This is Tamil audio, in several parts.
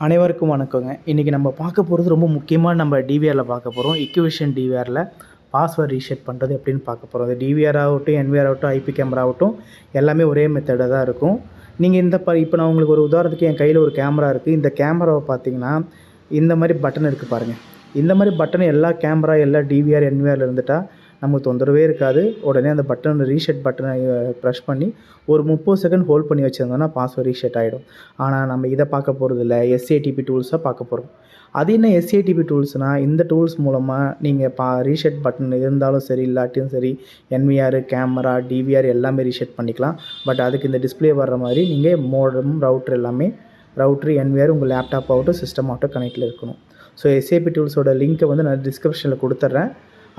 அனைவருக்கும் வணக்கங்க. இன்றைக்கி நம்ம பார்க்க போகிறது ரொம்ப முக்கியமாக நம்ம டிவிஆரில் பார்க்க போகிறோம். இக்விஷன் டிவிஆரில் பாஸ்வேர்ட் ரீசெட் பண்ணுறது எப்படின்னு பார்க்க போகிறோம். அது டிவிஆர் ஆகட்டும், என்விஆர் ஆகட்டும், ஐபி கேமரா ஆகட்டும், எல்லாமே ஒரே மெத்தடாக தான் இருக்கும். நீங்கள் இப்போ நான் உங்களுக்கு ஒரு உதாரணத்துக்கு என் கையில் ஒரு கேமரா இருக்குது. இந்த கேமராவை பார்த்தீங்கன்னா இந்த மாதிரி பட்டன் இருக்குது பாருங்கள். இந்த மாதிரி பட்டன் எல்லா கேமரா, எல்லா டிவிஆர், என்விஆரில் இருந்துட்டால் நமக்கு தொந்தரவே இருக்காது. உடனே அந்த பட்டன் ரீசெட் பட்டனை ப்ரெஸ் பண்ணி ஒரு 30 செகண்ட் ஹோல்ட் பண்ணி வச்சுருந்தோன்னா பாஸ்வேர்ட் ரீசெட் ஆகிடும். ஆனால் நம்ம இதை பார்க்க போகிறது இல்லை, எஸ்ஏடிபி டூல்ஸாக பார்க்க போகிறோம். அது என்ன எஸ்ஏடிபி டூல்ஸ்னால், இந்த டூல்ஸ் மூலமாக நீங்கள் ரீசெட் பட்டன் இருந்தாலும் சரி, இல்லாட்டியும் சரி, என்விஆர், கேமரா, டிவிஆர் எல்லாமே ரீசெட் பண்ணிக்கலாம். பட் அதுக்கு இந்த டிஸ்பிளே வர்ற மாதிரி நீங்கள் மோடம், ரவுட்ரு எல்லாமே ரவுட்ரு, என்விஆர் உங்கள் லேப்டாப் ஆகட்டும், சிஸ்டம் ஆகட்டும் கனெக்டில் இருக்கணும். ஸோ எஸ்ஏபி டூல்ஸோட லிங்க்கை வந்து நான் டிஸ்கிரிப்ஷனில் கொடுத்துட்றேன்.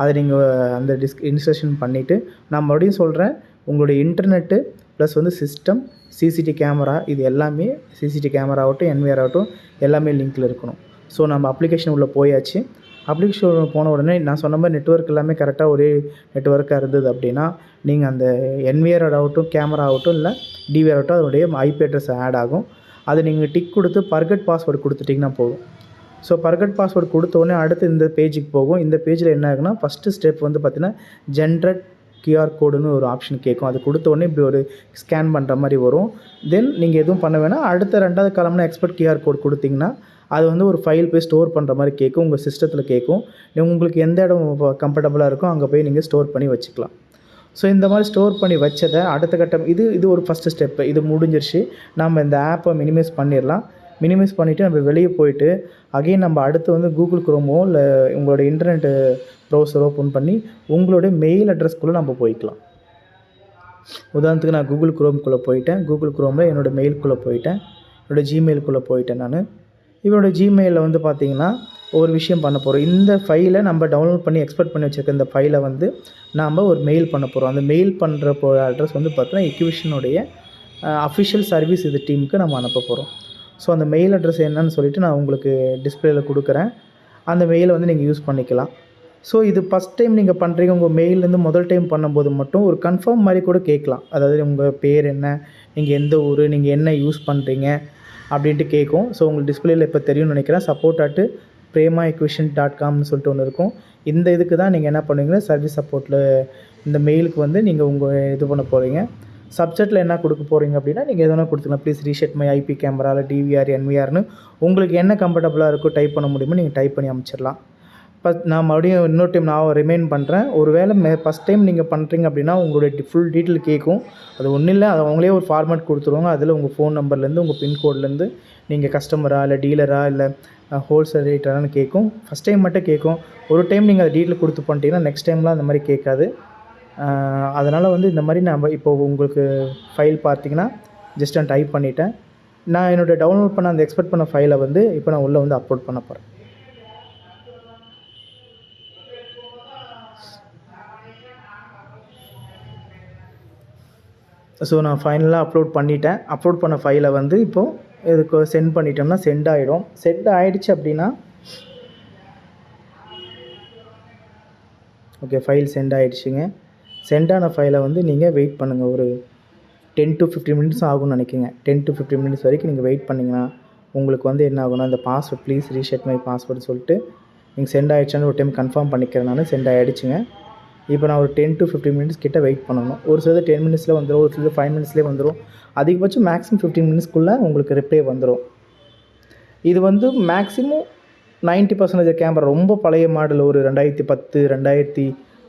அதை நீங்கள் அந்த இன்ஸ்டாலேஷன் பண்ணிவிட்டு, நான் மறுபடியும் சொல்கிறேன், உங்களுடைய இன்டர்நெட்டு ப்ளஸ் வந்து சிஸ்டம், சிசிடி கேமரா, இது எல்லாமே சிசிடி கேமரா ஆகட்டும், என்விஆர் ஆகட்டும் எல்லாமே லிங்க்கில் இருக்கணும். ஸோ நம்ம அப்ளிகேஷன் உள்ளே போயாச்சு. அப்ளிகேஷன் உள்ள போன உடனே நான் சொன்ன மாதிரி நெட்வொர்க் எல்லாமே கரெக்டாக ஒரே நெட்வொர்க்காக இருந்தது அப்படின்னா, நீங்கள் அந்த என்விஆர் ஆகட்டும், கேமரா ஆகட்டும், இல்லை டிவிஆர் ஆகட்டும், அதோடைய ஐபி அட்ரஸ் ஆட் ஆகும். அதை நீங்கள் டிக் கொடுத்து ஃபர்கெட் பாஸ்வேர்டு கொடுத்துட்டிங்கன்னா போதும். ஸோ ஃபர்கெட் பாஸ்வேர்டு கொடுத்தோடனே அடுத்து இந்த பேஜுக்கு போகும். இந்த பேஜில் என்ன ஆகுனா, ஃபஸ்ட்டு ஸ்டெப் வந்து பார்த்திங்கன்னா ஜென்ரேட் கியூஆர் கோடுன்னு ஒரு ஆப்ஷன் கேட்கும். அது கொடுத்தோடனே இப்படி ஒரு ஸ்கேன் பண்ணுற மாதிரி வரும். தென் நீங்கள் எதுவும் பண்ண வேணாம். அடுத்த 2வது காலம்னா எக்ஸ்போர்ட் கியூஆர் கோட் கொடுத்திங்கன்னா அது வந்து ஒரு ஃபைல் போய் ஸ்டோர் பண்ணுற மாதிரி கேட்கும். உங்கள் சிஸ்டத்தில் கேட்கும். உங்களுக்கு எந்த இடம் கம்ஃபர்டபுளாக இருக்கோ அங்கே போய் நீங்கள் ஸ்டோர் பண்ணி வச்சுக்கலாம். ஸோ இந்த மாதிரி ஸ்டோர் பண்ணி வச்சதை அடுத்த கட்டம் இது ஒரு ஃபஸ்ட்டு ஸ்டெப்பு. இது முடிஞ்சிருச்சு. நம்ம இந்த ஆப்பை மினிமைஸ் பண்ணிடலாம். மினிமைஸ் பண்ணிவிட்டு நம்ம வெளியே போயிட்டு அகைன் நம்ம அடுத்து வந்து கூகுள் குரோமோ இல்லை உங்களோட இன்டர்நெட்டு ப்ரௌசர் ஓப்பன் பண்ணி உங்களுடைய மெயில் அட்ரஸ்க்குள்ளே நம்ம போய்க்கலாம். உதாரணத்துக்கு நான் கூகுள் குரோம்குள்ளே போயிட்டேன். கூகுள் குரோமில் என்னோடய மெயிலுக்குள்ளே போயிட்டேன். என்னோடய ஜிமெயிலுக்குள்ளே போயிட்டேன் நான். இவனோட ஜிமெயிலில் வந்து பார்த்திங்கன்னா ஒரு விஷயம் பண்ண போகிறோம். இந்த ஃபைலை நம்ம டவுன்லோட் பண்ணி எக்ஸ்போர்ட் பண்ணி வச்சுருக்க இந்த ஃபைலை வந்து நாம் ஒரு மெயில் பண்ண போகிறோம். அந்த மெயில் பண்ணுற அட்ரஸ் வந்து பார்த்தீங்கன்னா இக்விஷனுடைய அஃபிஷியல் சர்வீஸ் இது டீமுக்கு நம்ம அனுப்ப போகிறோம். ஸோ அந்த மெயில் அட்ரஸ் என்னன்னு சொல்லிவிட்டு நான் உங்களுக்கு டிஸ்பிளேயில் கொடுக்குறேன். அந்த மெயிலை வந்து நீங்கள் யூஸ் பண்ணிக்கலாம். ஸோ இது ஃபஸ்ட் டைம் நீங்கள் பண்ணுறீங்க. உங்கள் மெயிலேருந்து முதல் டைம் பண்ணும்போது மட்டும் ஒரு கன்ஃபார்ம் மாதிரி கூட கேட்கலாம். அதாவது உங்கள் பேர் என்ன, நீங்கள் எந்த ஊர், நீங்கள் என்ன யூஸ் பண்ணுறீங்க அப்படின்ட்டு கேட்கும். ஸோ உங்களுக்கு டிஸ்பிளேயில் இப்போ தெரியும்னு நினைக்கிறேன். support@premaequation.comனு சொல்லிட்டு ஒன்று இருக்கும். இந்த இதுக்கு தான் நீங்கள் என்ன பண்ணுவீங்கன்னா சர்வீஸ் சப்போர்ட்டில் இந்த மெயிலுக்கு வந்து நீங்கள் உங்கள் இது பண்ண போகிறீங்க. சப்ஜெக்டில் என்ன கொடுக்க போகிறீங்க அப்படின்னா நீங்கள் எதனா கொடுத்துக்கலாம். ப்ளீஸ் ரீசெட் மை ஐபி கேமராவில் டிவிஆர், என்விஆர்னு உங்களுக்கு என்ன கம்ஃபர்டபுளாக இருக்கோ டைப் பண்ண முடியுமோ நீங்கள் டைப் பண்ணி அமைச்சிடலாம். நான் மறுபடியும் இன்னொரு டைம் நான் ரிமைண்ட் பண்ணுறேன். ஒரு வேளை ஃபஸ்ட் டைம் நீங்கள் பண்ணுறீங்க அப்படின்னா உங்களுடைய ஃபுல் டீட்டெயில் கேட்கும். அது ஒன்றும் இல்லை, அது அவங்களே ஒரு ஃபார்மேட் கொடுத்துருவாங்க. அதில் உங்கள் ஃபோன் நம்பர்லேருந்து உங்கள் பின்கோட்லேருந்து நீங்கள் கஸ்டமரா இல்லை டீலரா இல்லை ஹோல்சேல் ரேட்டரானு கேட்கும். ஃபஸ்ட் டைம் மட்டும் கேட்கும். ஒரு டைம் நீங்கள் அதை டீட்டெயில் கொடுத்து பண்ணிட்டீங்கன்னா நெக்ஸ்ட் டைம்லாம் அந்த மாதிரி கேட்காது. அதனால் வந்து இந்த மாதிரி நம்ம இப்போது உங்களுக்கு ஃபைல் பார்த்தீங்கன்னா ஜஸ்ட் நான் டைப் பண்ணிவிட்டேன். நான் என்னோடய டவுன்லோட் பண்ண அந்த எக்ஸ்போர்ட் பண்ண ஃபைலை வந்து இப்போ நான் உள்ளே வந்து அப்லோட் பண்ண போகிறேன். ஸோ நான் ஃபைனலாக அப்லோட் பண்ணிட்டேன். அப்லோட் பண்ண ஃபைலை வந்து இப்போது இதுக்கு சென்ட் பண்ணிட்டோம்னா சென்ட் ஆகிடும். சென்ட் ஆகிடுச்சு அப்படின்னா ஓகே, ஃபைல் சென்ட் ஆகிடுச்சிங்க. சென்ட் ஆன ஃபைலை வந்து நீங்கள் வெயிட் பண்ணுங்கள். ஒரு 10 to 15 மினிட்ஸ் ஆகும்னு நினைக்கிங்க. 10 to 15 மினிட்ஸ் வரைக்கும் நீங்கள் வெயிட் பண்ணிங்கன்னா உங்களுக்கு வந்து என்ன ஆகும்னா இந்த password please reset my password சொல்லிட்டு நீங்கள் சென்ட் ஆகிடுச்சான்னு ஒரு டைம் கன்ஃபார்ம் பண்ணிக்கிறேன். நான் சென்ட் ஆகிடுச்சுங்க. இப்போ நான் ஒரு 10 to 15 மினிட்ஸ் கிட்ட வெயிட் பண்ணணும். ஒரு சிலது 10 மினிட்ஸில் வந்துடும், ஒரு சிலது 5 மினிட்ஸ்லேயே வந்துடும். அதிகபட்சம் மேக்ஸிமம் 15 மினிட்ஸ்க்குள்ளே உங்களுக்கு ரிப்ளை வந்துடும். இது வந்து மேக்ஸிமம் 90% கேமரா ரொம்ப பழைய மாடல், ஒரு 2010,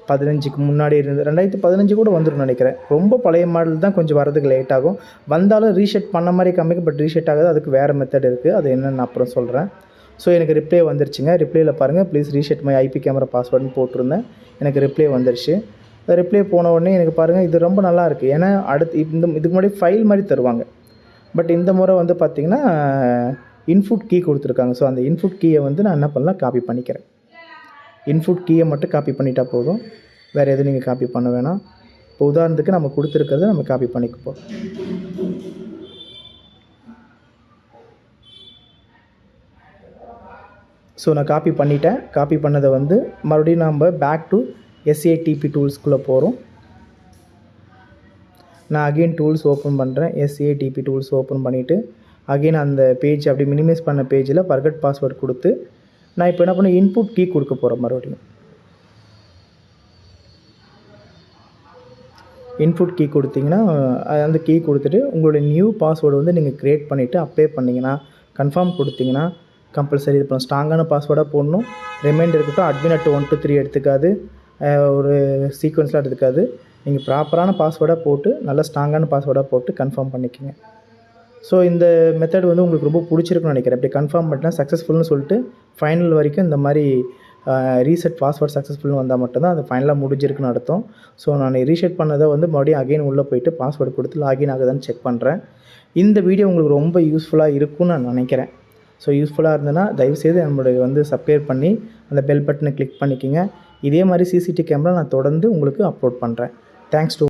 2015க்கு முன்னாடி இருந்து 2015 கூட வந்துடும் நினைக்கிறேன். ரொம்ப பழைய மாடல் தான் கொஞ்சம் வரதுக்கு லேட் ஆகும். வந்தாலும் ரீசெட் பண்ண மாதிரி காமிக்கும். பட் ரீசெட் ஆகாது. அதுக்கு வேறு மெத்தட் இருக்குது. அது என்னென்னு அப்புறம் சொல்கிறேன். ஸோ எனக்கு ரிப்ளை வந்துருச்சுங்க. ரிப்ளையில் பாருங்கள், please reset my IP camera பாஸ்வேர்டுன்னு போட்டிருந்தேன். எனக்கு ரிப்ளை வந்துருச்சு. ரிப்ளை போன உடனே எனக்கு பாருங்கள், இது ரொம்ப நல்லாயிருக்கு. ஏன்னா அடுத்து இதுக்கு முன்னாடி ஃபைல் மாதிரி தருவாங்க. பட் இந்த முறை வந்து பார்த்திங்கன்னா இன்புட் கீ கொடுத்துருக்காங்க. ஸோ அந்த இன்புட் கீயை வந்து நான் என்ன பண்ணலாம், காப்பி பண்ணிக்கிறேன். இன்புட் கீயை மட்டும் காப்பி பண்ணிட்டா போதும். வேறு எதுவும் நீங்கள் காப்பி பண்ண வேணாம். இப்போ உதாரணத்துக்கு நம்ம கொடுத்துருக்கிறத நம்ம காப்பி பண்ணிக்கப்போம். ஸோ நான் காப்பி பண்ணிட்டேன். காப்பி பண்ணதை வந்து மறுபடியும் நம்ம பேக் டு எஸ்ஏடிபி டூல்ஸ்குள்ளே போகிறோம். நான் அகெயின் டூல்ஸ் ஓப்பன் பண்ணுறேன். எஸ்ஏடிபி டூல்ஸ் ஓப்பன் பண்ணிவிட்டு அகைன் அந்த பேஜ் அப்படி மினிமைஸ் பண்ண பேஜில் ஃபர்கட் பாஸ்வேர்டு கொடுத்து நான் இப்போ என்ன பண்ணேன், இன்புட் கீ கொடுக்க போகிறேன். மறுபடியும் இன்புட் கீ கொடுத்தீங்கன்னா அந்த கீ கொடுத்துட்டு உங்களுடைய நியூ பாஸ்வேர்டு வந்து நீங்கள் க்ரியேட் பண்ணிவிட்டு அப்ளை பண்ணிங்கன்னா கன்ஃபார்ம் கொடுத்தீங்கன்னா கம்பல்சரி இது பண்ண ஸ்ட்ராங்கான பாஸ்வேர்டாக போடணும். ரிமைண்டர் இருக்கட்டும், அட்மின் அட் 1 to 3 எடுத்துக்காது, ஒரு சீக்வன்ஸ்லாம் எடுத்துக்காது. நீங்கள் ப்ராப்பரான பாஸ்வேர்டாக போட்டு நல்ல ஸ்ட்ராங்கான பாஸ்வேர்டாக போட்டு கன்ஃபார்ம் பண்ணிக்கோங்க. ஸோ இந்த மெத்தட் வந்து உங்களுக்கு ரொம்ப பிடிச்சிருக்குன்னு நினைக்கிறேன். இப்படி கன்ஃபார்ம் பண்ணிட்டா சக்ஸஸ்ஃபுல்னு சொல்லிட்டு ஃபைனல் வரைக்கும் இந்த மாதிரி ரீசெட் பாஸ்வேர்ட் சக்ஸஸ்ஃபுல்னு வந்தால் மட்டும்தான் அது ஃபைனலாக முடிஞ்சிருக்குன்னு அர்த்தம். ஸோ நான் ரீசெட் பண்ணதை வந்து மறுபடியும் அகைன் உள்ளே போய்ட்டு பாஸ்வேர்டு கொடுத்து லாகின் ஆகுதான்னு செக் பண்ணுறேன். இந்த வீடியோ உங்களுக்கு ரொம்ப யூஸ்ஃபுல்லாக இருக்கும்னு நான் நினைக்கிறேன். ஸோ யூஸ்ஃபுல்லாக இருந்ததுன்னா தயவுசெய்து நம்மளுடைய வந்து சப்ஸ்கிரைப் பண்ணி அந்த பெல் பட்டனை கிளிக் பண்ணிக்கோங்க. இதே மாதிரி சிசிடிவி கேமரா நான் தொடர்ந்து உங்களுக்கு அப்லோட் பண்ணுறேன். Thanks to